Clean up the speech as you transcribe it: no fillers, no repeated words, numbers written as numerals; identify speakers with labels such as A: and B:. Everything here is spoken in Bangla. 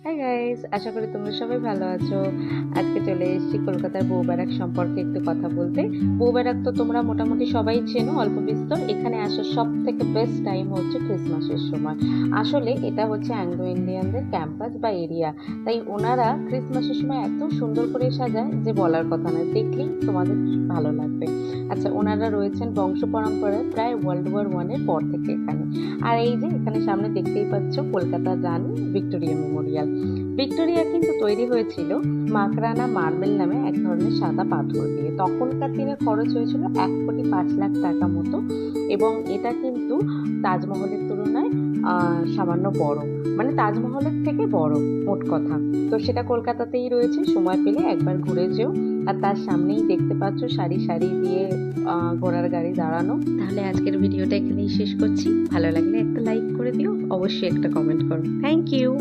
A: হাই গাইস, আশা করি তোমরা সবাই ভালো আছো। আজকে চলে এসেছি কলকাতার বউ ব্যারাক সম্পর্কে একটু কথা বলতে। বউ ব্যারাক তো তোমরা মোটামুটি সবাই চেনো অল্প বিস্তর। এখানে আসার সব থেকে বেস্ট টাইম হচ্ছে ক্রিসমাসের সময়। আসলে এটা হচ্ছে অ্যাংলো ইন্ডিয়ানদের ক্যাম্পাস বা এরিয়া, তাই ওনারা ক্রিসমাসের সময় এত সুন্দর করে সাজায় যে বলার কথা না, দেখলেই তোমাদের ভালো লাগবে। আচ্ছা, ওনারা রয়েছেন বংশ পরম্পরায় প্রায় ওয়ার্ল্ড ওয়ার 1 এর পর থেকে এখানে। আর এই যে এখানে সামনে দেখতেই পাচ্ছ কলকাতার রানী ভিক্টোরিয়া মেমোরিয়াল। ভিক্টোরিয়া কিন্তু তৈরি হয়েছিল মাকরানা মার্বেল নামে এক ধরনের সাদা পাথর দিয়ে। তখনকার দিনে খরচ হয়েছিল 1,05,00,000 টাকা মতো, এবং এটা কিন্তু তাজমহলের তুলনায় সামান্য বড়, মানে তাজমহলের থেকে বড় মোট কথা। তো সেটা কলকাতাতেই রয়েছে, সময় পেলে একবার ঘুরে যেও। আর তার সামনেই দেখতে পাচ্ছ সারি সারি দিয়ে ঘোড়ার গাড়ি দাঁড়ানো। তাহলে আজকের ভিডিওটা এখানেই শেষ করছি। ভালো লাগলে একটা লাইক করে দিও, অবশ্যই একটা কমেন্ট করো। Thank you.